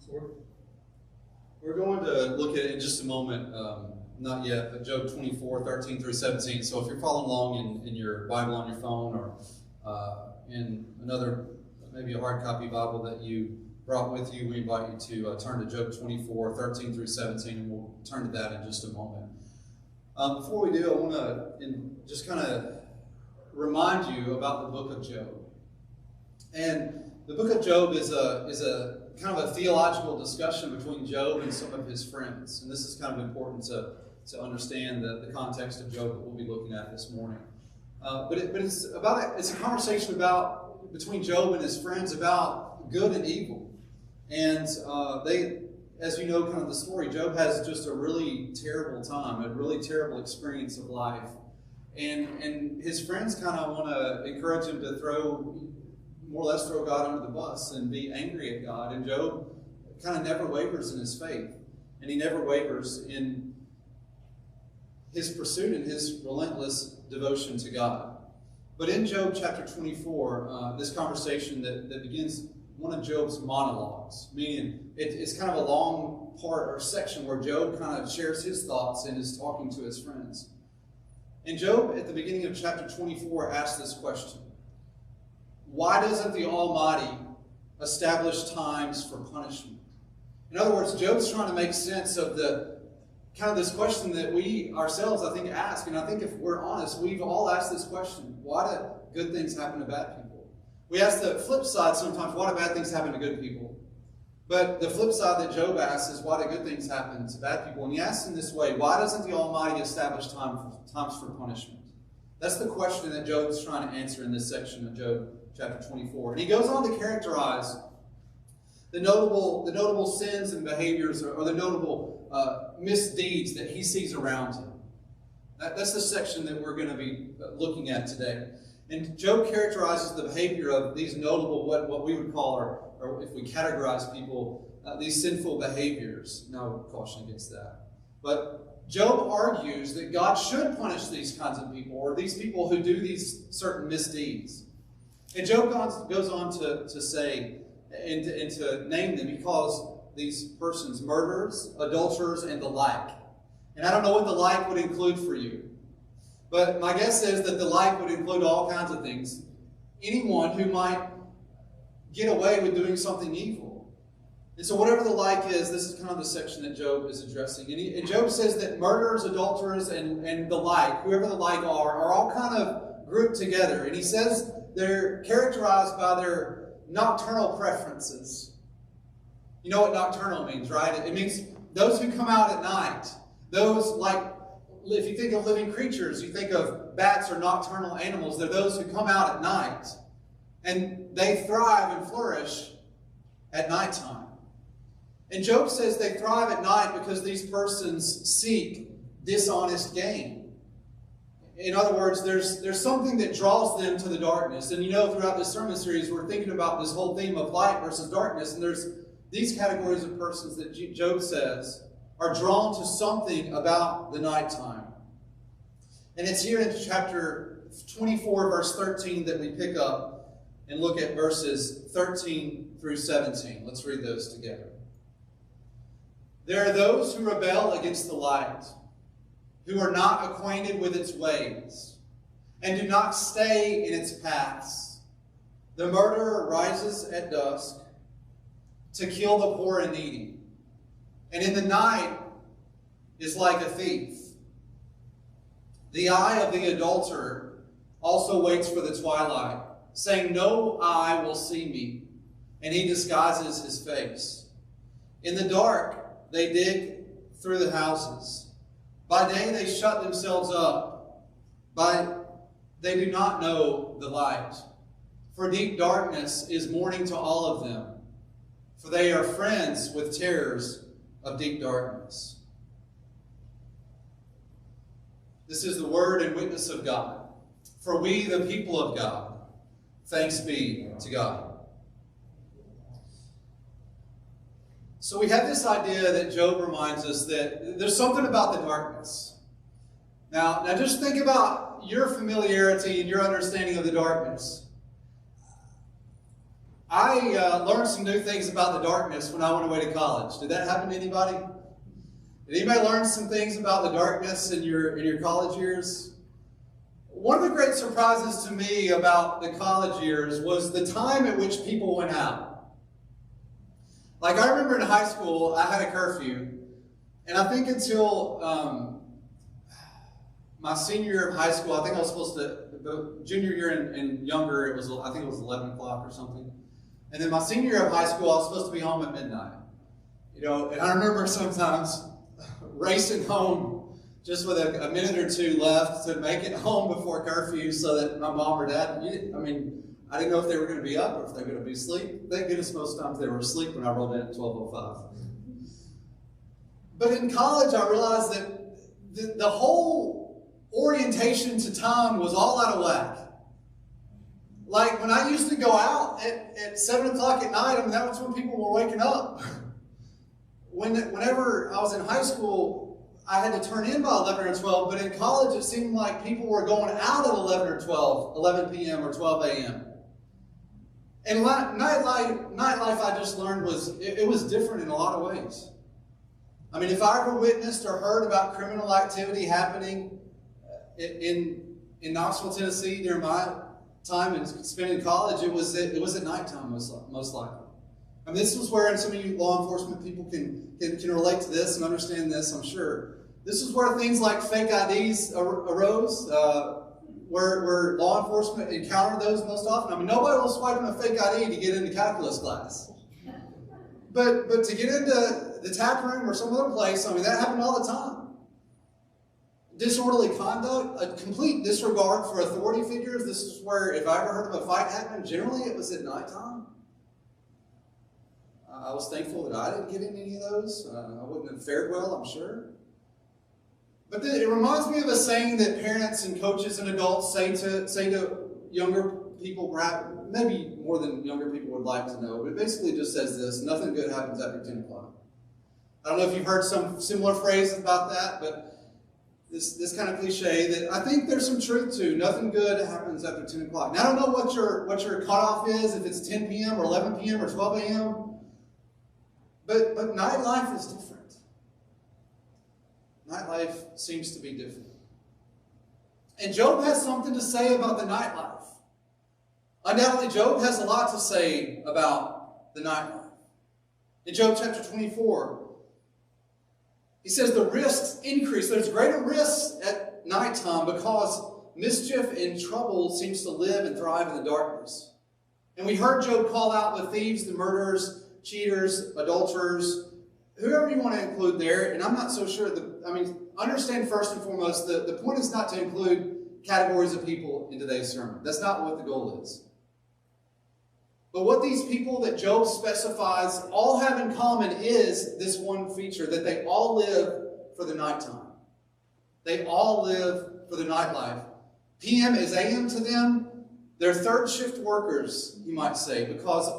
So we're going to look at it in just a moment, not yet, but Job 24, 13 through 17. So if you're following along in your Bible on your phone or in another, maybe a hard copy Bible that you brought with you, we invite you to turn to Job 24, 13 through 17, and we'll turn to that in just a moment. Before we do, I want to just kind of remind you about the book of Job. And the book of Job is a kind of a theological discussion between Job and some of his friends. And this is kind of important to understand the context of Job that we'll be looking at this morning. But it's a conversation between Job and his friends about good and evil. And they, as you know, kind of the story, Job has just a really terrible time, a really terrible experience of life. And his friends kind of want to encourage him to more or less throw God under the bus and be angry at God. And Job kind of never wavers in his faith. And he never wavers in his pursuit and his relentless devotion to God. But in Job chapter 24, this conversation that begins one of Job's monologues, meaning it's kind of a long part or section where Job kind of shares his thoughts and is talking to his friends. And Job, at the beginning of chapter 24, asks this question: why doesn't the Almighty establish times for punishment? In other words, Job's trying to make sense of the kind of this question that we ourselves, I think, ask. And I think if we're honest, we've all asked this question: why do good things happen to bad people? We ask the flip side sometimes: why do bad things happen to good people? But the flip side that Job asks is: why do good things happen to bad people? And he asks in this way: why doesn't the Almighty establish times for punishment? That's the question that Job's trying to answer in this section of Job chapter 24. And he goes on to characterize the notable sins and behaviors or the notable misdeeds that he sees around him. That's the section that we're going to be looking at today. And Job characterizes the behavior of these notable, what we would call, or if we categorize people, these sinful behaviors. Now, caution against that. But Job argues that God should punish these kinds of people, or these people who do these certain misdeeds. And Job goes on to say, and to name them. He calls these persons murderers, adulterers, and the like. And I don't know what the like would include for you. But my guess is that the like would include all kinds of things. Anyone who might get away with doing something evil. And so whatever the like is, this is kind of the section that Job is addressing. And Job says that murderers, adulterers, and the like, whoever the like are all kind of grouped together. And he says they're characterized by their nocturnal preferences. You know what nocturnal means, right? It means those who come out at night. Those, like, if you think of living creatures, you think of bats or nocturnal animals. They're those who come out at night. And they thrive and flourish at nighttime. And Job says they thrive at night because these persons seek dishonest gain. In other words, there's something that draws them to the darkness. And you know, throughout this sermon series, we're thinking about this whole theme of light versus darkness. And there's these categories of persons that Job says are drawn to something about the nighttime. And it's here in chapter 24, verse 13, that we pick up and look at verses 13 through 17. Let's read those together. There are those who rebel against the light, who are not acquainted with its ways, and do not stay in its paths. The murderer rises at dusk to kill the poor and needy, and in the night is like a thief. The eye of the adulterer also waits for the twilight, saying, no eye will see me, and he disguises his face. In the dark they dig through the houses. By day they shut themselves up. They do not know the light. For deep darkness is morning to all of them. For they are friends with terrors of deep darkness. This is the word and witness of God. For we, the people of God, thanks be to God. So we have this idea that Job reminds us that there's something about the darkness. Now just think about your familiarity and your understanding of the darkness. I learned some new things about the darkness when I went away to college. Did that happen to anybody? Did anybody learn some things about the darkness in your college years? One of the great surprises to me about the college years was the time at which people went out. Like, I remember in high school, I had a curfew, and I think until my senior year of high school, I think I was supposed to, junior year and younger, I think it was 11 o'clock or something. And then my senior year of high school, I was supposed to be home at midnight. And I remember sometimes racing home just with a minute or two left to make it home before curfew so that my mom or dad, I didn't know if they were going to be up or if they were going to be asleep. Thank goodness most times they were asleep when I rolled in at 12:05. But in college, I realized that the whole orientation to time was all out of whack. Like, when I used to go out at 7 o'clock at night, that was when people were waking up. Whenever I was in high school, I had to turn in by 11 or 12, but in college it seemed like people were going out at 11 or 12, 11 p.m. or 12 a.m. And nightlife I just learned it was different in a lot of ways. If I ever witnessed or heard about criminal activity happening in Knoxville, Tennessee during my time spent in college, it was at nighttime most likely. This was where, and some of you law enforcement people can relate to this and understand this, I'm sure. This is where things like fake IDs arose, where law enforcement encountered those most often. Nobody was swiping a fake ID to get into calculus class. But to get into the tap room or some other place, that happened all the time. Disorderly conduct, a complete disregard for authority figures. This is where, if I ever heard of a fight happening, generally it was at nighttime. I was thankful that I didn't get in any of those. I wouldn't have fared well, I'm sure. But it reminds me of a saying that parents and coaches and adults say to younger people, perhaps, maybe more than younger people would like to know, but it basically just says this: nothing good happens after 10 o'clock. I don't know if you've heard some similar phrases about that, but this kind of cliche that I think there's some truth to. Nothing good happens after 10 o'clock. Now, I don't know what your cutoff is, if it's 10 p.m. or 11 p.m. or 12 a.m., but nightlife is different. Nightlife seems to be different. And Job has something to say about the nightlife. Undoubtedly, Job has a lot to say about the nightlife. In Job chapter 24, he says the risks increase. There's greater risks at nighttime because mischief and trouble seems to live and thrive in the darkness. And we heard Job call out the thieves, the murderers, cheaters, adulterers, whoever you want to include there. And I'm not so sure. Understand first and foremost, the point is not to include categories of people in today's sermon. That's not what the goal is. But what these people that Job specifies all have in common is this one feature, that they all live for the nighttime. They all live for the nightlife. PM is AM to them. They're third shift workers, you might say, because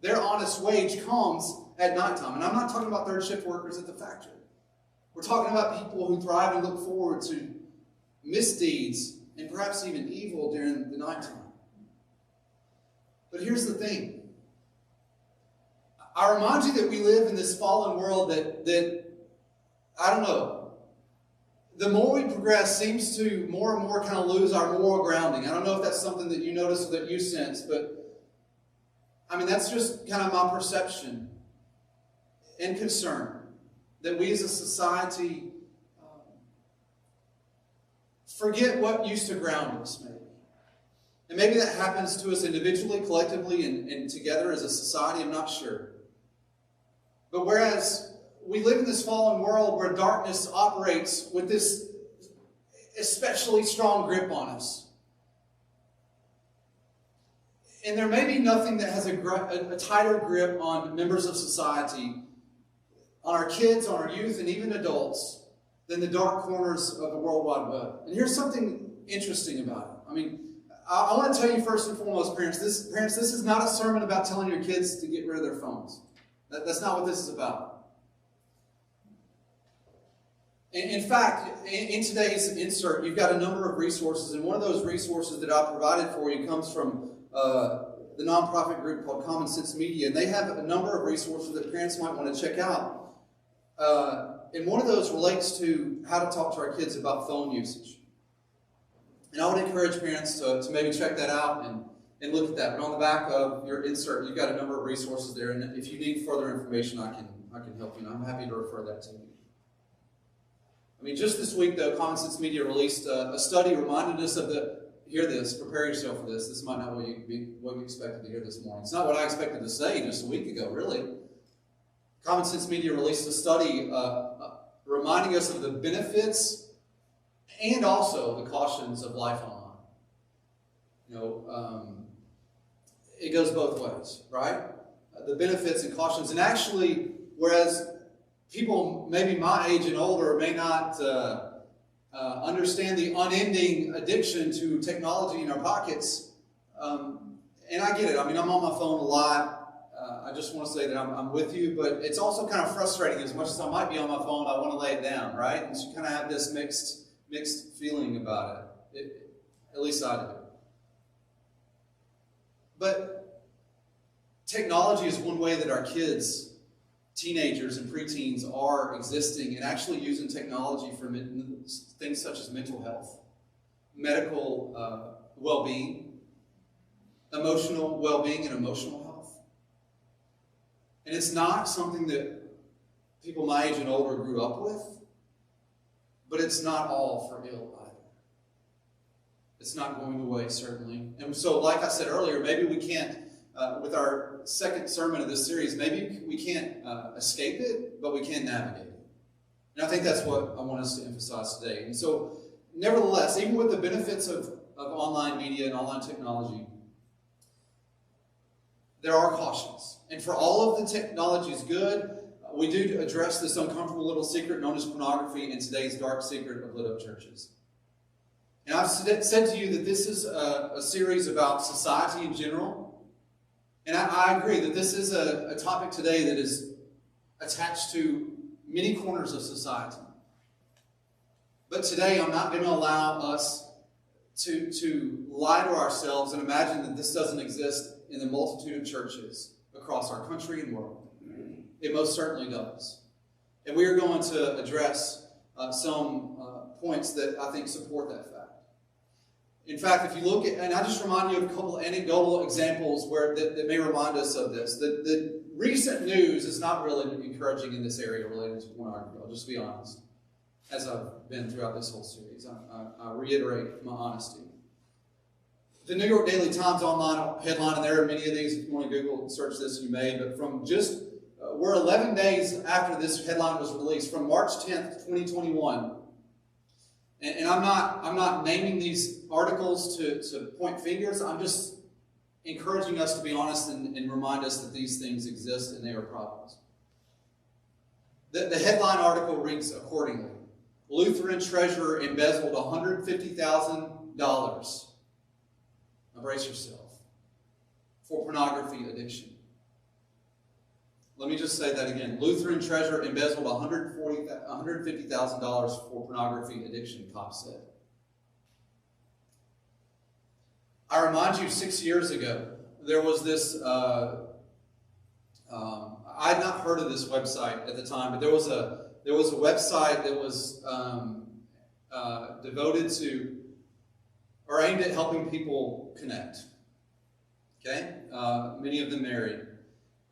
their honest wage comes at nighttime. And I'm not talking about third shift workers at the factory. We're talking about people who thrive and look forward to misdeeds and perhaps even evil during the nighttime. But here's the thing. I remind you that we live in this fallen world that I don't know, the more we progress seems to more and more kind of lose our moral grounding. I don't know if that's something that you notice or that you sense, but that's just kind of my perception and concern, that we as a society forget what used to ground us, maybe. And maybe that happens to us individually, collectively, and together as a society, I'm not sure. But whereas we live in this fallen world where darkness operates with this especially strong grip on us, and there may be nothing that has a tighter grip on members of society, on our kids, on our youth, and even adults, than the dark corners of the World Wide Web. And here's something interesting about it. I want to tell you first and foremost, parents, this is not a sermon about telling your kids to get rid of their phones. That's not what this is about. In fact, in today's insert, you've got a number of resources, and one of those resources that I provided for you comes from the nonprofit group called Common Sense Media, and they have a number of resources that parents might want to check out. And one of those relates to how to talk to our kids about phone usage. And I would encourage parents to maybe check that out and look at that. But on the back of your insert, you've got a number of resources there, and if you need further information, I can help you, and I'm happy to refer that to you. I mean, just this week, though, Common Sense Media released a study reminded us of hear this, prepare yourself for this. This might not what you expected to hear this morning. It's not what I expected to say just a week ago, really. Common Sense Media released a study reminding us of the benefits and also the cautions of life online. You know, it goes both ways, right? The benefits and cautions. And actually, whereas people maybe my age and older may not understand the unending addiction to technology in our pockets, and I get it. I mean, I'm on my phone a lot. I just want to say that I'm with you, but it's also kind of frustrating. As much as I might be on my phone, I want to lay it down, right? And so you kind of have this mixed feeling about it. At least I do. But technology is one way that our kids, teenagers and preteens, are existing and actually using technology for things such as mental health, medical well-being, emotional well-being and emotional health. And it's not something that people my age and older grew up with, but it's not all for ill either. It's not going away, certainly. And so, like I said earlier, maybe we can't, with our second sermon of this series, maybe we can't escape it, but we can navigate it. And I think that's what I want us to emphasize today. And so, nevertheless, even with the benefits of online media and online technology, there are cautions. And for all of the technology is good, we do address this uncomfortable little secret known as pornography in today's dark secret of lit-up churches. And I've said to you that this is a series about society in general. And I agree that this is a topic today that is attached to many corners of society. But today I'm not going to allow us to lie to ourselves and imagine that this doesn't exist in the multitude of churches across our country and world. It most certainly does. And we are going to address some points that I think support that fact. In fact, if you look at, and I just remind you of a couple of anecdotal examples that may remind us of this. The recent news is not really encouraging in this area related to pornography. I'll just be honest, as I've been throughout this whole series. I reiterate my honesty. The New York Daily Times online headline, and there are many of these, if you want to Google search this, you may, but from just, we're 11 days after this headline was released, from March 10th, 2021. And I'm not naming these articles to point fingers. I'm just encouraging us to be honest and remind us that these things exist and they are problems. The headline article reads accordingly: Lutheran treasurer embezzled $150,000. Now brace yourself. For pornography addiction. Let me just say that again. Lutheran treasurer embezzled $150,000 for pornography addiction, cops said. I remind you, 6 years ago, there was this, I had not heard of this website at the time, but there was a website that was devoted to, or aimed at helping people connect. Okay? Many of them married.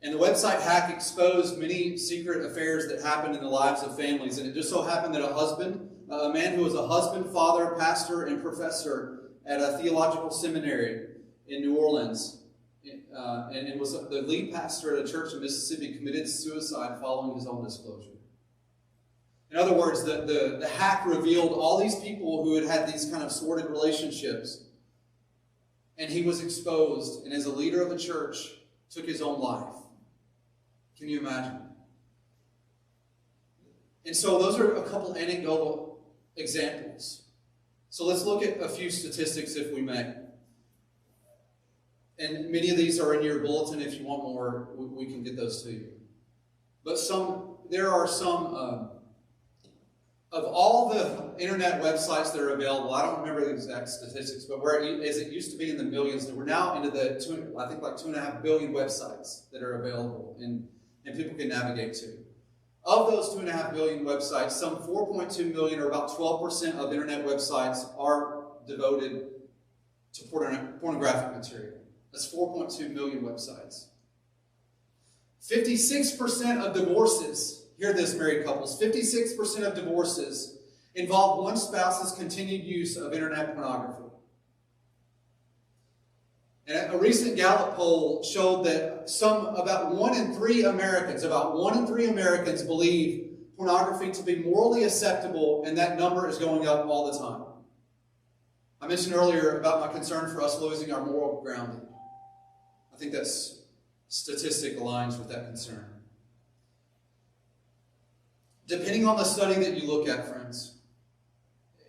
And the website hack exposed many secret affairs that happened in the lives of families. And it just so happened that a man who was a husband, father, pastor, and professor at a theological seminary in New Orleans, and was the lead pastor at a church in Mississippi, committed suicide following his own disclosure. In other words, the hack revealed all these people who had these kind of sordid relationships. And he was exposed, and as a leader of a church, took his own life. Can you imagine? And so those are a couple anecdotal examples. So let's look at a few statistics, if we may. And many of these are in your bulletin. If you want more, we can get those to you. But there are some Of all the internet websites that are available, I don't remember the exact statistics, but as it used to be in the millions, we're now into I think like 2.5 billion websites that are available and people can navigate to. Of those 2.5 billion websites, some 4.2 million, or about 12% of internet websites, are devoted to pornographic material. That's 4.2 million websites. 56% of divorces, hear this, married couples, 56% of divorces involve one spouse's continued use of internet pornography. And a recent Gallup poll showed that about 1 in 3 Americans believe pornography to be morally acceptable, and that number is going up all the time. I mentioned earlier about my concern for us losing our moral grounding. I think that statistic aligns with that concern. Depending on the study that you look at, friends,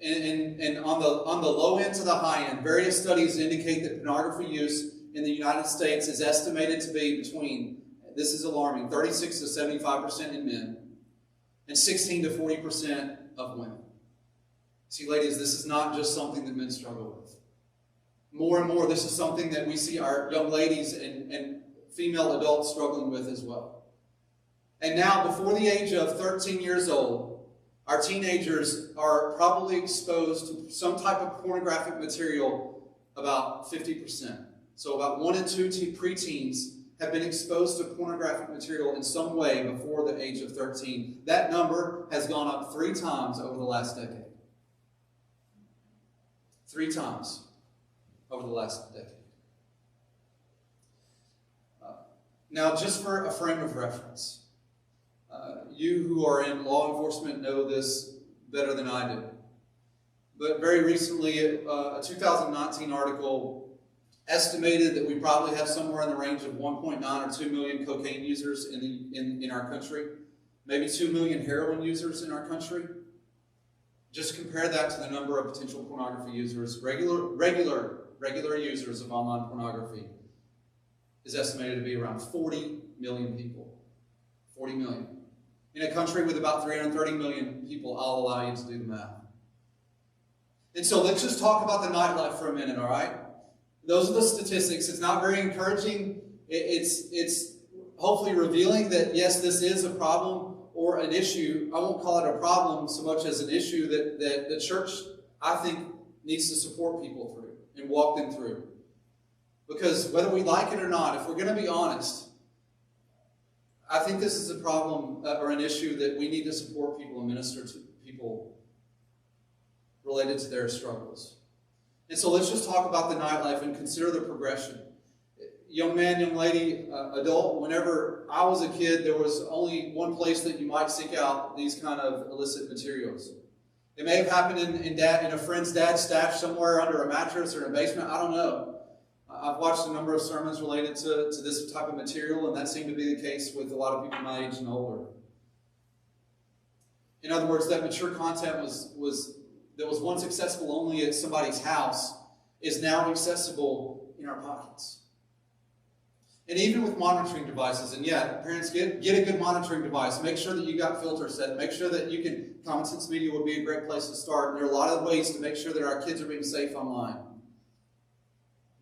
and on the low end to the high end, various studies indicate that pornography use in the United States is estimated to be between, this is alarming, 36 to 75% in men and 16 to 40% of women. See, ladies, this is not just something that men struggle with. More and more, this is something that we see our young ladies and female adults struggling with as well. And now, before the age of 13 years old, our teenagers are probably exposed to some type of pornographic material about 50%. So about 1 in 2 preteens have been exposed to pornographic material in some way before the age of 13. That number has gone up 3 times over the last decade. 3 times over the last decade. Now, just for a frame of reference, you who are in law enforcement know this better than I do. But very recently, a 2019 article estimated that we probably have somewhere in the range of 1.9 or 2 million cocaine users in our country, maybe 2 million heroin users in our country. Just compare that to the number of potential pornography users, regular users of online pornography is estimated to be around 40 million people. 40 million. In a country with about 330 million people, I'll allow you to do the math. And so let's just talk about the nightlife for a minute, all right? Those are the statistics. It's not very encouraging. It's hopefully revealing that, yes, this is a problem or an issue. I won't call it a problem so much as an issue that the church, I think, needs to support people through and walk them through. Because whether we like it or not, if we're going to be honest, I think this is a problem or an issue that we need to support people and minister to people related to their struggles. And so let's just talk about the nightlife and consider the progression. Young man, young lady, adult, whenever I was a kid, there was only one place that you might seek out these kind of illicit materials. It may have happened in a friend's dad's stash somewhere under a mattress or in a basement. I don't know. I've watched a number of sermons related to this type of material, and that seemed to be the case with a lot of people my age and older. In other words, that mature content that was once accessible only at somebody's house is now accessible in our pockets. And even with monitoring devices, and yeah, parents, get a good monitoring device. Make sure that you got filters set. Make sure that you can, Common Sense Media would be a great place to start. And there are a lot of ways to make sure that our kids are being safe online.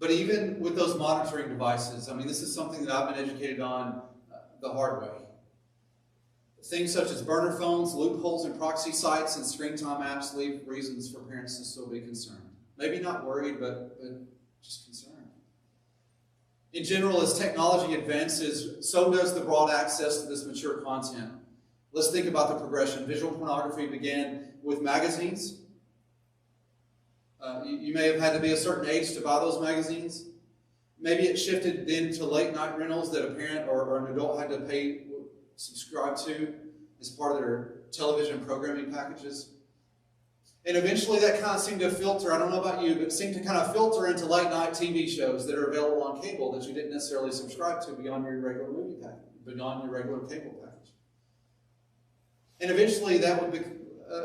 But even with those monitoring devices, I mean, this is something that I've been educated on the hard way. Things such as burner phones, loopholes in proxy sites, and screen time apps leave reasons for parents to still be concerned. Maybe not worried, but just concerned. In general, as technology advances, so does the broad access to this mature content. Let's think about the progression. Visual pornography began with magazines. You may have had to be a certain age to buy those magazines. Maybe it shifted then to late night rentals that a parent or an adult had to subscribe to as part of their television programming packages. And eventually that kind of seemed to filter, I don't know about you, but it seemed to kind of filter into late night TV shows that are available on cable that you didn't necessarily subscribe to beyond your regular movie package, beyond your regular cable package. And eventually that would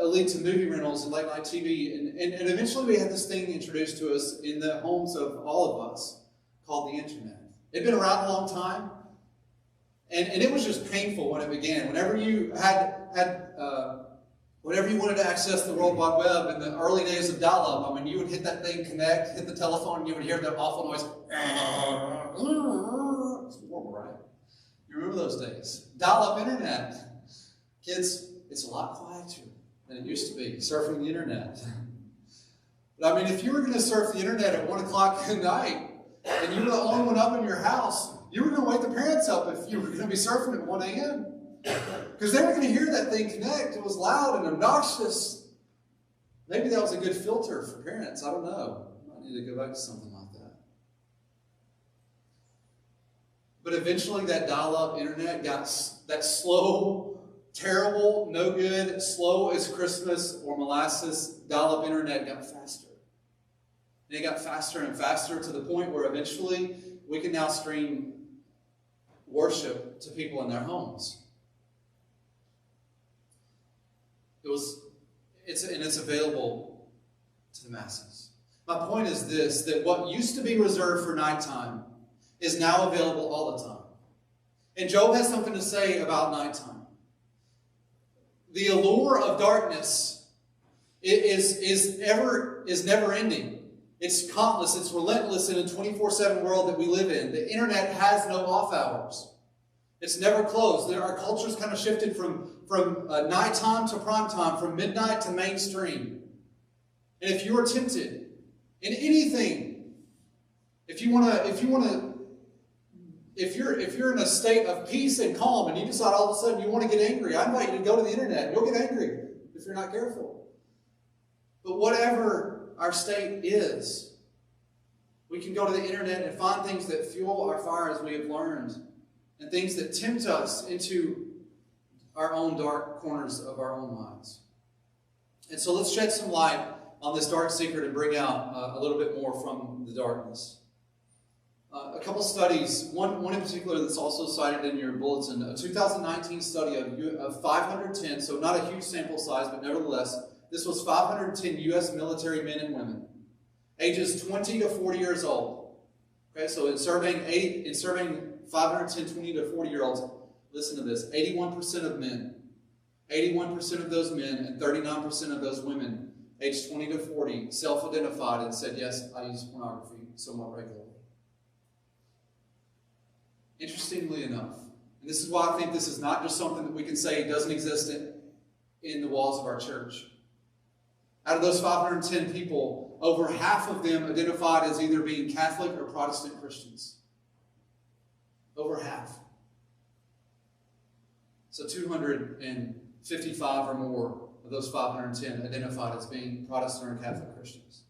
lead to movie rentals and late night TV. And eventually we had this thing introduced to us in the homes of all of us called the internet. It had been around a long time. And it was just painful when it began. Whenever you Whenever you wanted to access the World Wide Web in the early days of dial-up, I mean, you would hit that thing, connect, hit the telephone, and you would hear that awful noise. It's horrible, right? You remember those days. Dial-up internet. Kids, it's a lot quieter than it used to be, surfing the internet. But I mean, if you were going to surf the internet at 1 o'clock at night, and you were the only one up in your house, you were going to wake the parents up if you were going to be surfing at 1 a.m. Because they were going to hear that thing connect. It was loud and obnoxious. Maybe that was a good filter for parents. I don't know. I might need to go back to something like that. But eventually that dial-up internet got that slow, terrible, no good, slow as Christmas or molasses dial-up internet got faster. And it got faster and faster to the point where eventually we can now stream worship to people in their homes. It's available to the masses. My point is this, that what used to be reserved for nighttime is now available all the time. And Job has something to say about nighttime. The allure of darkness is never ending. It's countless, it's relentless in a 24/7 world that we live in. The internet has no off hours. It's never closed. Our culture's kind of shifted from nighttime to prime time, from midnight to mainstream. And if you are tempted in anything, if you're in a state of peace and calm, and you decide all of a sudden you want to get angry, I invite you to go to the internet. You'll get angry if you're not careful. But whatever our state is, we can go to the internet and find things that fuel our fire, as we have learned, and things that tempt us into our own dark corners of our own minds. And so let's shed some light on this dark secret and bring out a little bit more from the darkness. A couple studies, one in particular that's also cited in your bulletin, a 2019 study of 510, so not a huge sample size, but nevertheless, this was 510 U.S. military men and women, ages 20 to 40 years old. Okay, so in surveying 510 20 to 40-year-olds, listen to this, 81% of men, 81% of those men and 39% of those women, aged 20 to 40, self-identified and said, yes, I use pornography somewhat regularly. Interestingly enough, and this is why I think this is not just something that we can say doesn't exist in the walls of our church. Out of those 510 people, over half of them identified as either being Catholic or Protestant Christians. Over half. So 255 or more of those 510 identified as being Protestant or Catholic Christians.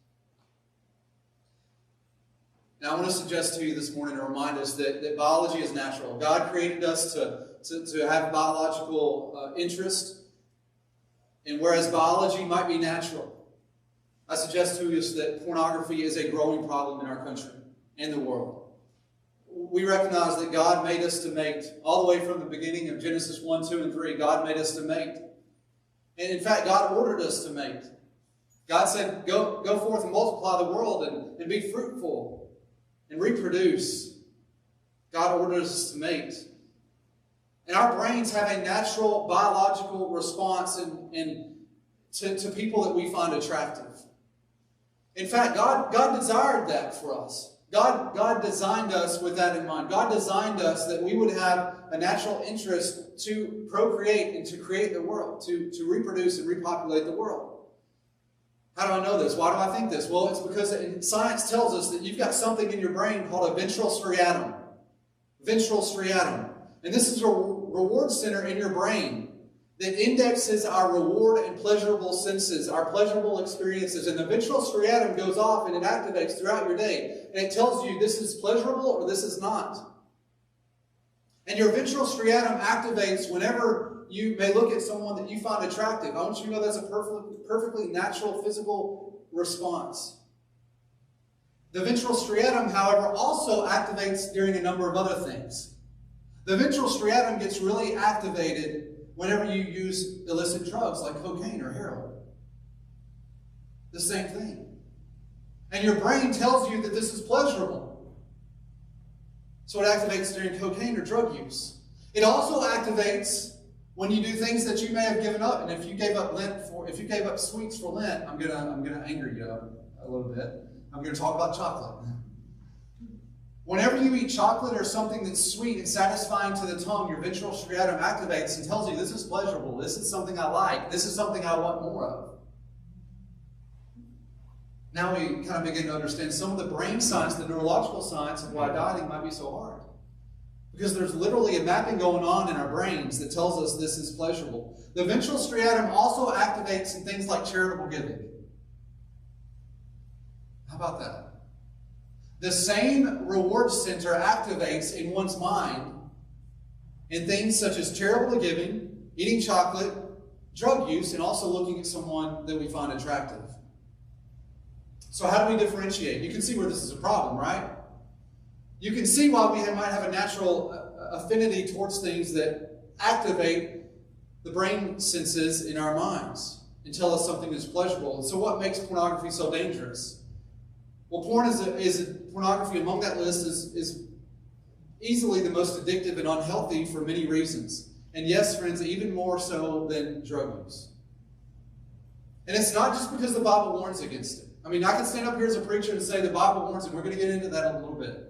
Now I want to suggest to you this morning and remind us that biology is natural. God created us to have biological interest. And whereas biology might be natural, I suggest to us that pornography is a growing problem in our country and the world. We recognize that God made us to mate. All the way from the beginning of Genesis 1, 2, and 3, God made us to mate. And in fact, God ordered us to mate. God said, go forth and multiply the world and be fruitful and reproduce. God ordered us to mate. And our brains have a natural biological response to people that we find attractive. In fact, God desired that for us. God designed us with that in mind. God designed us that we would have a natural interest to procreate and to create the world, to reproduce and repopulate the world. How do I know this? Why do I think this? Well, it's because science tells us that you've got something in your brain called a ventral striatum. Ventral striatum. And this is a reward center in your brain that indexes our reward and pleasurable senses, our pleasurable experiences. And the ventral striatum goes off and it activates throughout your day. And it tells you this is pleasurable or this is not. And your ventral striatum activates whenever you may look at someone that you find attractive. I want you to know that's a perfectly natural physical response. The ventral striatum, however, also activates during a number of other things. The ventral striatum gets really activated whenever you use illicit drugs like cocaine or heroin. The same thing. And your brain tells you that this is pleasurable. So it activates during cocaine or drug use. It also activates When you do things that you may have given up, and if you gave up sweets for Lent, I'm gonna anger you a little bit. I'm gonna talk about chocolate. Whenever you eat chocolate or something that's sweet and satisfying to the tongue, your ventral striatum activates and tells you, this is pleasurable, this is something I like, this is something I want more of. Now we kind of begin to understand some of the brain science, the neurological science of why dieting might be so hard. Because there's literally a mapping going on in our brains that tells us this is pleasurable. The ventral striatum also activates in things like charitable giving. How about that? The same reward center activates in one's mind in things such as charitable giving, eating chocolate, drug use, and also looking at someone that we find attractive. So how do we differentiate? You can see where this is a problem, right? You can see why we might have a natural affinity towards things that activate the brain senses in our minds and tell us something is pleasurable. And so what makes pornography so dangerous? Well, pornography among that list is easily the most addictive and unhealthy for many reasons. And yes, friends, even more so than drug use. And it's not just because the Bible warns against it. I mean, I can stand up here as a preacher and say the Bible warns, and we're going to get into that in a little bit.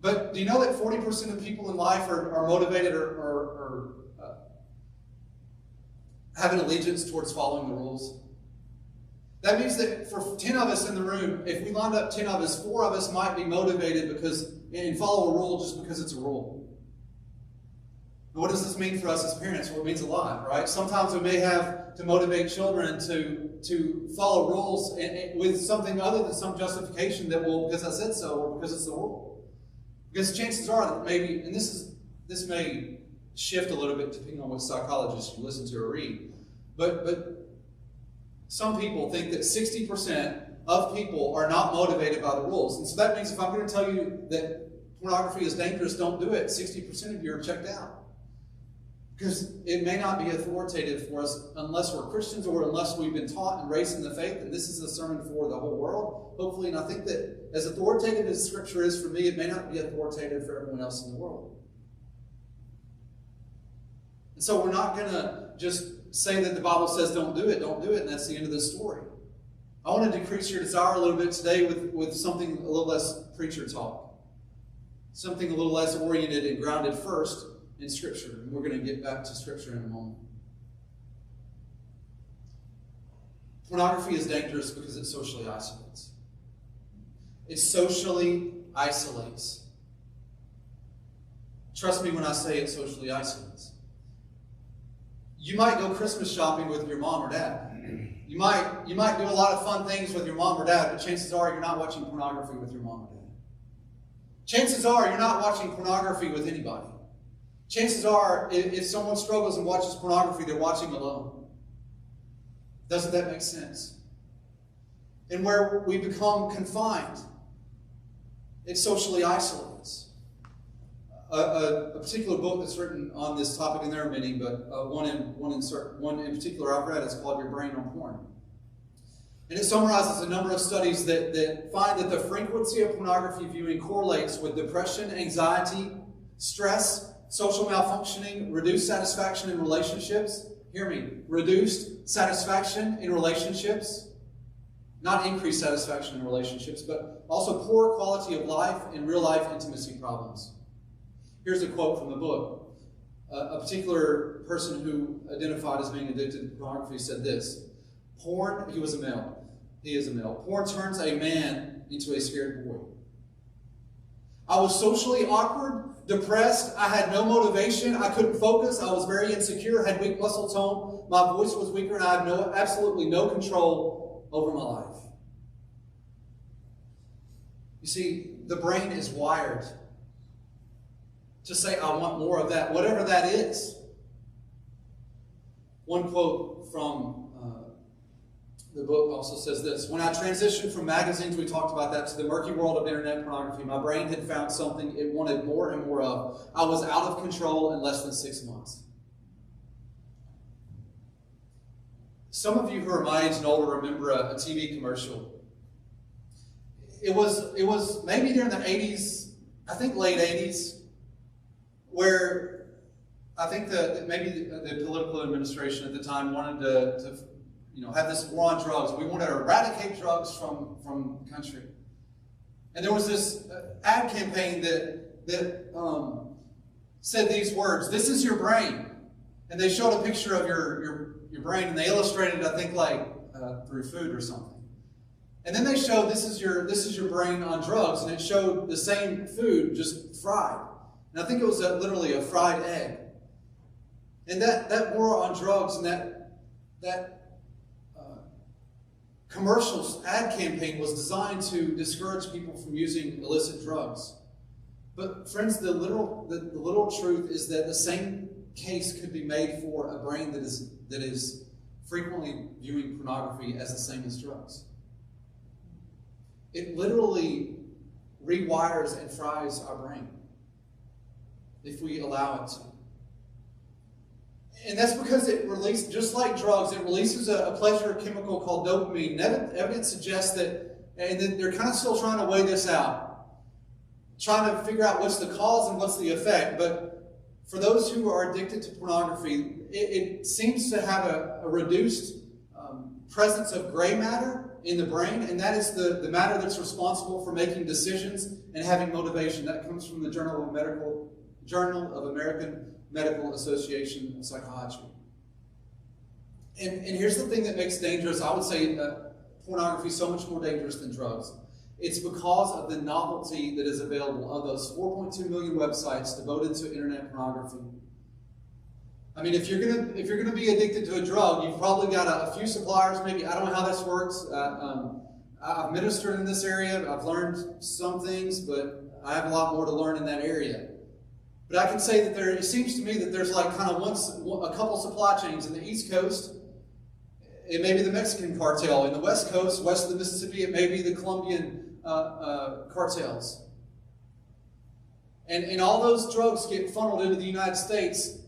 But do you know that 40% of people in life are motivated or have an allegiance towards following the rules? That means that for 10 of us in the room, if we lined up 10 of us, 4 of us might be motivated and follow a rule just because it's a rule. And what does this mean for us as parents? Well, it means a lot, right? Sometimes we may have to motivate children to follow rules with something other than some justification that, well, because I said so, or because it's the rule. Because chances are that maybe, and this may shift a little bit depending on what psychologists you listen to or read, but some people think that 60% of people are not motivated by the rules. And so that means if I'm going to tell you that pornography is dangerous, don't do it, 60% of you are checked out. Because it may not be authoritative for us unless we're Christians or unless we've been taught and raised in the faith, and this is a sermon for the whole world, hopefully. And I think that as authoritative as Scripture is for me, it may not be authoritative for everyone else in the world. And so we're not going to just say that the Bible says don't do it, and that's the end of the story. I want to decrease your desire a little bit today with something a little less preacher talk. Something a little less oriented and grounded first in Scripture. And we're going to get back to Scripture in a moment. Pornography is dangerous because it socially isolates. It socially isolates. Trust me when I say it socially isolates. You might go Christmas shopping with your mom or dad. You might do a lot of fun things with your mom or dad, but chances are you're not watching pornography with your mom or dad. Chances are you're not watching pornography with anybody. Chances are, if someone struggles and watches pornography, they're watching alone. Doesn't that make sense? And where we become confined, it socially isolates. A particular book that's written on this topic, and there are many, but one in particular I've read is called Your Brain on Porn. And it summarizes a number of studies that find that the frequency of pornography viewing correlates with depression, anxiety, stress, social malfunctioning, reduced satisfaction in relationships. Hear me. Reduced satisfaction in relationships. Not increased satisfaction in relationships, but also poor quality of life and real-life intimacy problems. Here's a quote from the book. A particular person who identified as being addicted to pornography said this. Porn, he was a male. He is a male. Porn turns a man into a scared boy. I was socially awkward, depressed. I had no motivation. I couldn't focus. I was very insecure, had weak muscle tone. My voice was weaker, and I had absolutely no control over my life. You see, the brain is wired to say, I want more of that, whatever that is. One quote from the book also says this. When I transitioned from magazines, we talked about that, to the murky world of internet pornography, my brain had found something it wanted more and more of. I was out of control in less than 6 months. Some of you who are my age and older remember a TV commercial. It was maybe during the 80s, I think late 80s, where I think that maybe the political administration at the time wanted to have this war on drugs. We wanted to eradicate drugs from the country. And there was this ad campaign that said these words: "This is your brain." And they showed a picture of your brain, and they illustrated it, I think, like through food or something. And then they showed this is your brain on drugs, and it showed the same food just fried. And I think it was literally a fried egg. And that war on drugs and that commercial ad campaign was designed to discourage people from using illicit drugs. But friends, the literal truth is that the same case could be made for a brain that is frequently viewing pornography as the same as drugs. It literally rewires and fries our brain if we allow it to. And that's because it releases, just like drugs, it releases a pleasure chemical called dopamine. Evidence suggests that, and they're kind of still trying to weigh this out, trying to figure out what's the cause and what's the effect. But for those who are addicted to pornography, it seems to have a reduced presence of gray matter in the brain, and that is the matter that's responsible for making decisions and having motivation. That comes from the Journal of American Medical Association of Psychiatry. And here's the thing that makes dangerous, I would say, pornography so much more dangerous than drugs. It's because of the novelty that is available of those 4.2 million websites devoted to internet pornography. I mean, if you're gonna be addicted to a drug, you've probably got a few suppliers. Maybe, I don't know how this works. I've ministered in this area. I've learned some things, but I have a lot more to learn in that area. But I can say that it seems to me that there's like kind of a couple supply chains in the East Coast. It may be the Mexican cartel. In the West Coast, west of the Mississippi, it may be the Colombian cartels. And all those drugs get funneled into the United States,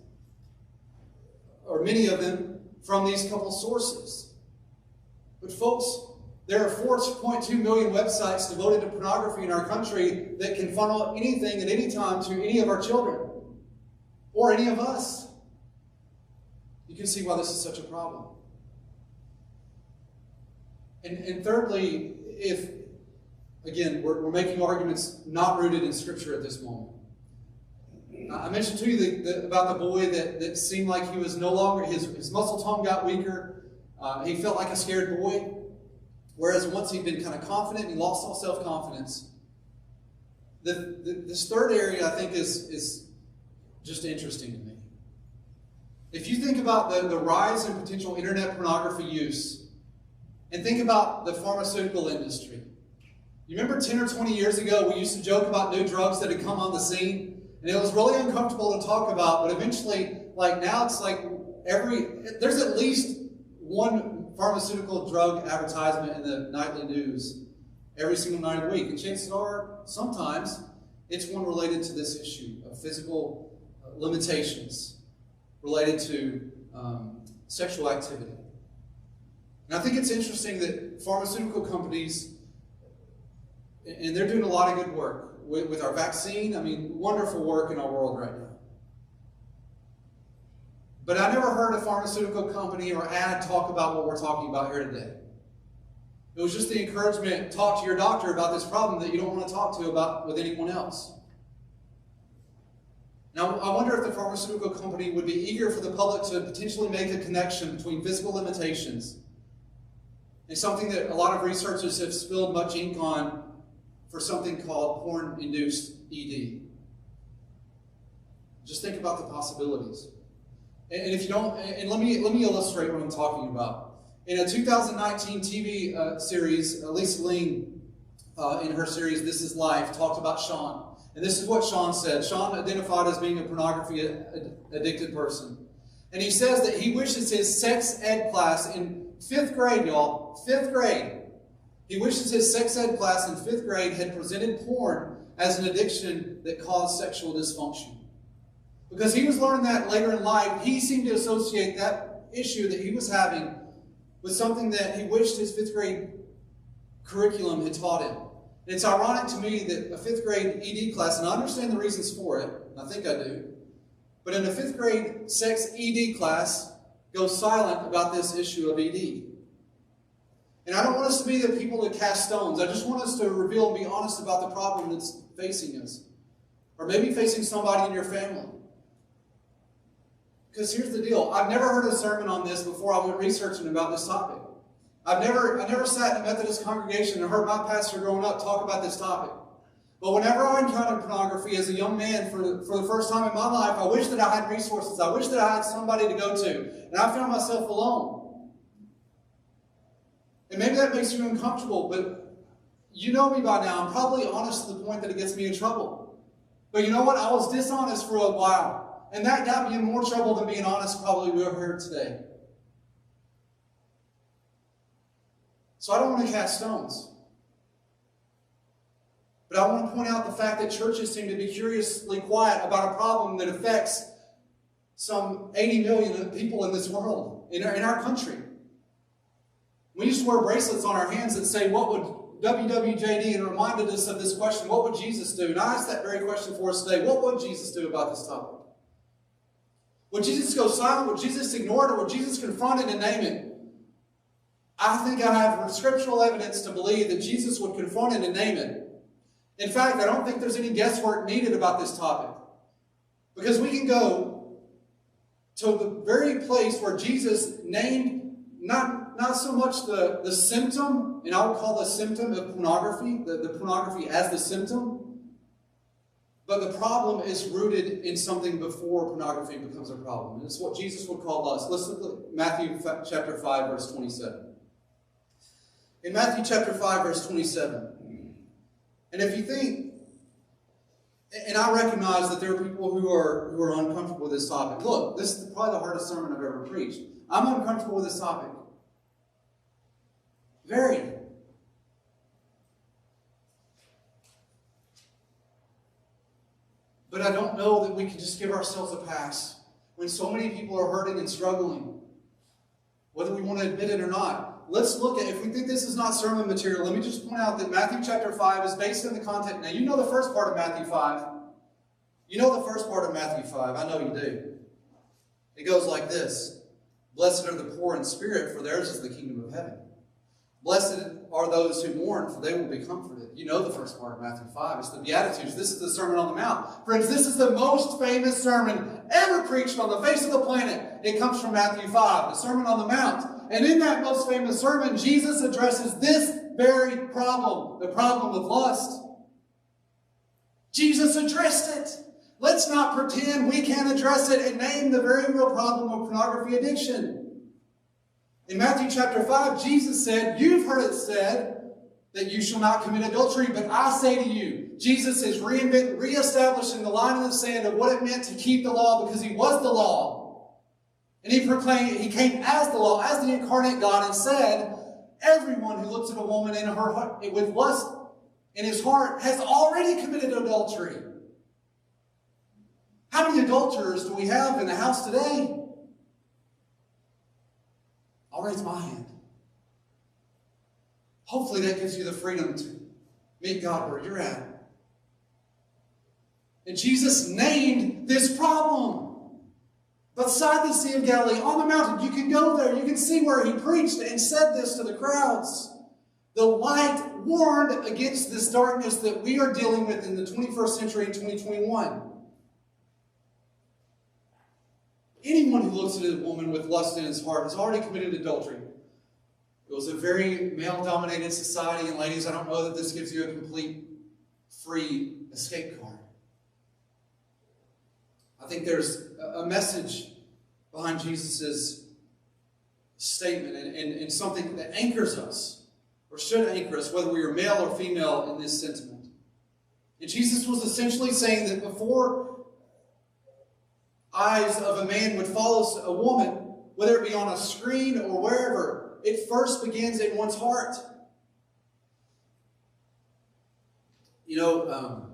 or many of them, from these couple sources. But folks, there are 4.2 million websites devoted to pornography in our country that can funnel anything at any time to any of our children or any of us. You can see why this is such a problem. And thirdly, if, again, we're making arguments not rooted in Scripture at this moment. I mentioned to you about the boy that seemed like he was no longer, his muscle tone got weaker. He felt like a scared boy. Whereas once he'd been kind of confident, he lost all self-confidence. This third area, I think, is just interesting to me. If you think about the rise in potential internet pornography use, and think about the pharmaceutical industry. You remember 10 or 20 years ago, we used to joke about new drugs that had come on the scene, and it was really uncomfortable to talk about, but eventually, like now it's like there's at least one pharmaceutical drug advertisement in the nightly news every single night of the week. And chances are, sometimes, it's one related to this issue of physical limitations related to sexual activity. And I think it's interesting that pharmaceutical companies, and they're doing a lot of good work with our vaccine. I mean, wonderful work in our world right now. But I never heard a pharmaceutical company or ad talk about what we're talking about here today. It was just the encouragement, talk to your doctor about this problem that you don't want to talk to about with anyone else. Now, I wonder if the pharmaceutical company would be eager for the public to potentially make a connection between physical limitations and something that a lot of researchers have spilled much ink on, for something called porn-induced ED. Just think about the possibilities. And if you don't, and let me illustrate what I'm talking about. In a 2019 TV series, Lisa Ling, in her series This Is Life, talked about Sean. And this is what Sean said. Sean identified as being a pornography-addicted person. And he says that he wishes his sex ed class in 5th grade, y'all, 5th grade. He wishes his sex ed class in 5th grade had presented porn as an addiction that caused sexual dysfunction. Because he was learning that later in life, he seemed to associate that issue that he was having with something that he wished his 5th grade curriculum had taught him. And it's ironic to me that a 5th grade ED class, and I understand the reasons for it, and I think I do, but in a 5th grade sex ED class, goes silent about this issue of ED. And I don't want us to be the people that cast stones. I just want us to reveal and be honest about the problem that's facing us. Or maybe facing somebody in your family. Because here's the deal. I've never heard a sermon on this before I went researching about this topic. I never sat in a Methodist congregation and heard my pastor growing up talk about this topic. But whenever I encountered pornography as a young man for the first time in my life, I wish that I had resources. I wish that I had somebody to go to. And I found myself alone. And maybe that makes you uncomfortable, but you know me by now. I'm probably honest to the point that it gets me in trouble. But you know what? I was dishonest for a while. And that got me in more trouble than being honest probably we are here today. So I don't want to cast stones. But I want to point out the fact that churches seem to be curiously quiet about a problem that affects some 80 million people in this world, in our country. We used to wear bracelets on our hands that say, what would WWJD, and reminded us of this question, what would Jesus do? And I asked that very question for us today. What would Jesus do about this topic? Would Jesus go silent? Would Jesus ignore it? Or would Jesus confront it and name it? I think I have scriptural evidence to believe that Jesus would confront it and name it. In fact, I don't think there's any guesswork needed about this topic. Because we can go to the very place where Jesus named not so much the symptom, and I would call the symptom of pornography, the pornography as the symptom, but the problem is rooted in something before pornography becomes a problem. And it's what Jesus would call us. Let's look at Matthew chapter 5, verse 27. In Matthew chapter 5, verse 27, and if you think, and I recognize that there are people who are uncomfortable with this topic. Look, this is probably the hardest sermon I've ever preached. I'm uncomfortable with this topic. Very. But I don't know that we can just give ourselves a pass when so many people are hurting and struggling, whether we want to admit it or not. Let's look at, if we think this is not sermon material, let me just point out that Matthew chapter 5 is based in the context. Now, you know the first part of Matthew 5. You know the first part of Matthew 5. I know you do. It goes like this. Blessed are the poor in spirit, for theirs is the kingdom of heaven. Blessed are those who mourn, for they will be comforted. You know the first part of Matthew 5. It's the Beatitudes. This is the Sermon on the Mount. Friends, this is the most famous sermon ever preached on the face of the planet. It comes from Matthew 5, the Sermon on the Mount. And in that most famous sermon, Jesus addresses this very problem, the problem of lust. Jesus addressed it. Let's not pretend we can't address it and name the very real problem of pornography addiction. In Matthew chapter 5, Jesus said, you've heard it said that you shall not commit adultery, but I say to you, Jesus is reestablishing the line in the sand of what it meant to keep the law because he was the law. And he proclaimed, he came as the law, as the incarnate God, and said, everyone who looks at a woman in her heart, with lust in his heart has already committed adultery. How many adulterers do we have in the house today? I'll raise my hand. Hopefully that gives you the freedom to meet God where you're at. And Jesus named this problem. Beside the Sea of Galilee, on the mountain, you can go there. You can see where he preached and said this to the crowds. The light warned against this darkness that we are dealing with in the 21st century in 2021. Anyone who looks at a woman with lust in his heart has already committed adultery. It was a very male-dominated society, and ladies, I don't know that this gives you a complete free escape card. I think there's a message behind Jesus' statement and something that anchors us, or should anchor us, whether we are male or female in this sentiment. And Jesus was essentially saying that before eyes of a man would follow a woman, whether it be on a screen or wherever, it first begins in one's heart. You know,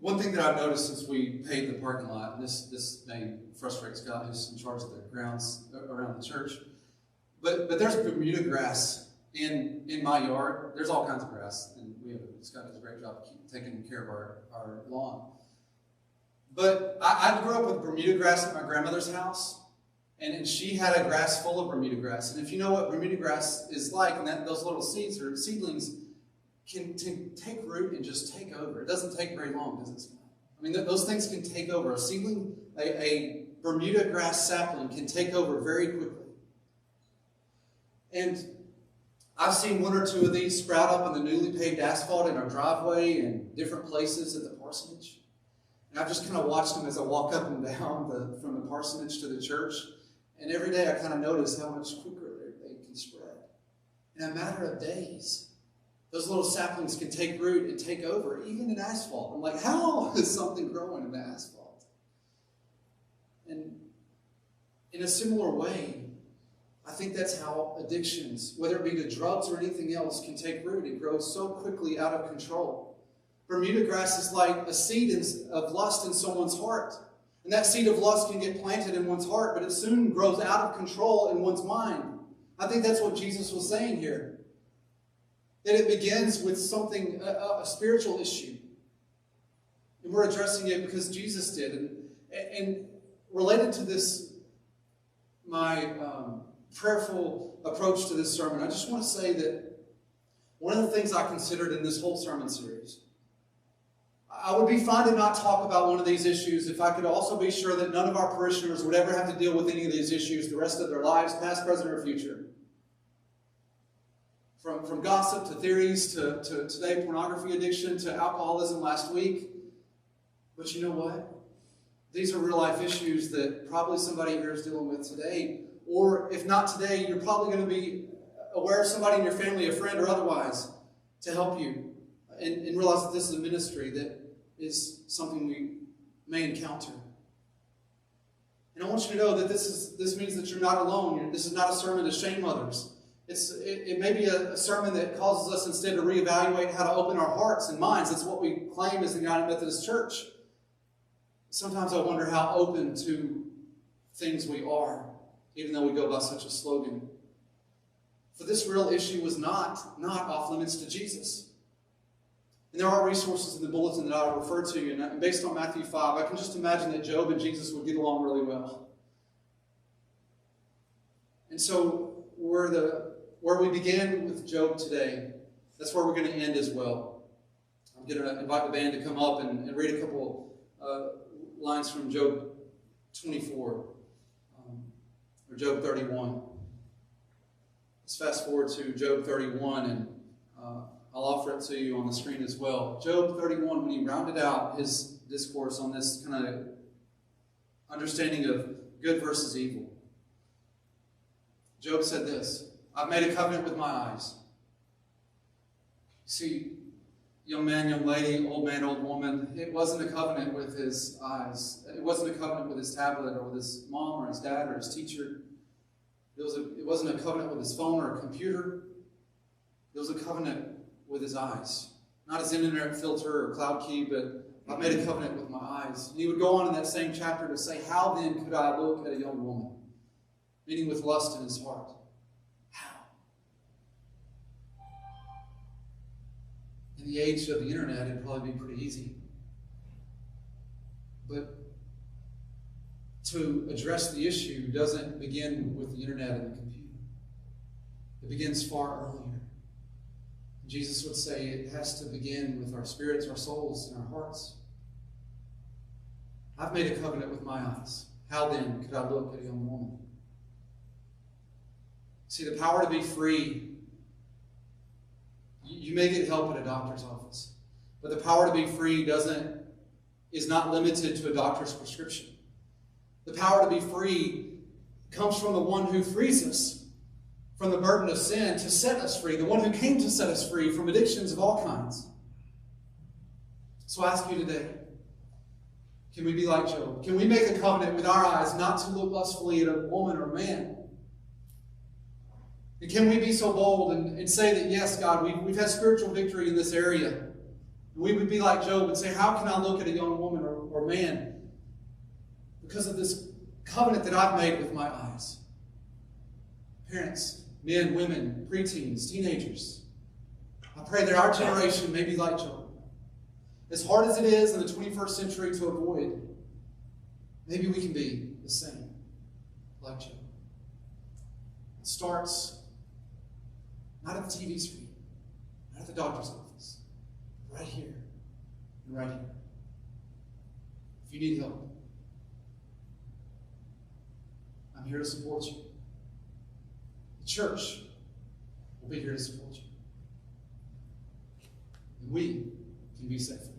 one thing that I've noticed since we paved the parking lot, and this may frustrate Scott, who's in charge of the grounds around the church, but there's Bermuda grass in my yard. There's all kinds of grass, and Scott does a great job of taking care of our lawn. But I grew up with Bermuda grass at my grandmother's house, and she had a grass full of Bermuda grass. And if you know what Bermuda grass is like, and those little seeds or seedlings can take root and just take over. It doesn't take very long, does it? I mean, those things can take over. A seedling, a Bermuda grass sapling can take over very quickly. And I've seen one or two of these sprout up in the newly paved asphalt in our driveway and different places at the parsonage. And I've just kind of watched them as I walk up and down from the parsonage to the church. And every day I kind of notice how much quicker they can spread. In a matter of days, those little saplings can take root and take over, even in asphalt. I'm like, how is something growing in the asphalt? And in a similar way, I think that's how addictions, whether it be to drugs or anything else, can take root. It grows so quickly out of control. Bermuda grass is like a seed of lust in someone's heart. And that seed of lust can get planted in one's heart, but it soon grows out of control in one's mind. I think that's what Jesus was saying here. That it begins with something, a spiritual issue. And we're addressing it because Jesus did. And related to this, my prayerful approach to this sermon, I just want to say that one of the things I considered in this whole sermon series, I would be fine to not talk about one of these issues if I could also be sure that none of our parishioners would ever have to deal with any of these issues the rest of their lives, past, present, or future. From gossip to theories to today pornography addiction to alcoholism last week. But you know what? These are real life issues that probably somebody here is dealing with today. Or if not today, you're probably going to be aware of somebody in your family, a friend or otherwise, to help you. And realize that this is a ministry that is something we may encounter. And I want you to know that this means that you're not alone. This is not a sermon to shame others. It may be a sermon that causes us instead to reevaluate how to open our hearts and minds. That's what we claim as the United Methodist Church. Sometimes I wonder how open to things we are, even though we go by such a slogan. For this real issue was not off limits to Jesus. And there are resources in the bulletin that I will refer to, and based on Matthew 5, I can just imagine that Job and Jesus would get along really well. And so where we began with Job today, that's where we're going to end as well. I'm going to invite the band to come up and read a couple lines from Job 24, or Job 31. Let's fast forward to Job 31, and I'll offer it to you on the screen as well. Job 31, when he rounded out his discourse on this kind of understanding of good versus evil, Job said this: I've made a covenant with my eyes. See, young man, young lady, old man, old woman, it wasn't a covenant with his eyes. It wasn't a covenant with his tablet or with his mom or his dad or his teacher. It wasn't a covenant with his phone or a computer. It was a covenant with his eyes. Not his internet filter or cloud key, but I made a covenant with my eyes. And he would go on in that same chapter to say, how then could I look at a young woman? Meaning with lust in his heart. How? In the age of the internet, it'd probably be pretty easy. But to address the issue doesn't begin with the internet and the computer. It begins far earlier. Jesus would say it has to begin with our spirits, our souls, and our hearts. I've made a covenant with my eyes. How then could I look at a young woman? See, the power to be free, you may get help at a doctor's office, but the power to be free is not limited to a doctor's prescription. The power to be free comes from the one who frees us from the burden of sin to set us free, the one who came to set us free from addictions of all kinds. So I ask you today, can we be like Job? Can we make a covenant with our eyes not to look lustfully at a woman or a man? And can we be so bold and say that, yes, God, we've had spiritual victory in this area. And we would be like Job and say, how can I look at a young woman or man because of this covenant that I've made with my eyes? Parents, men, women, preteens, teenagers, I pray that our generation may be like Job. As hard as it is in the 21st century to avoid, Maybe we can be the same, like Job. It starts not at the TV screen, not at the doctor's office, right here and right here. If you need help, I'm here to support you. The church will be here to support you. And we can be set free.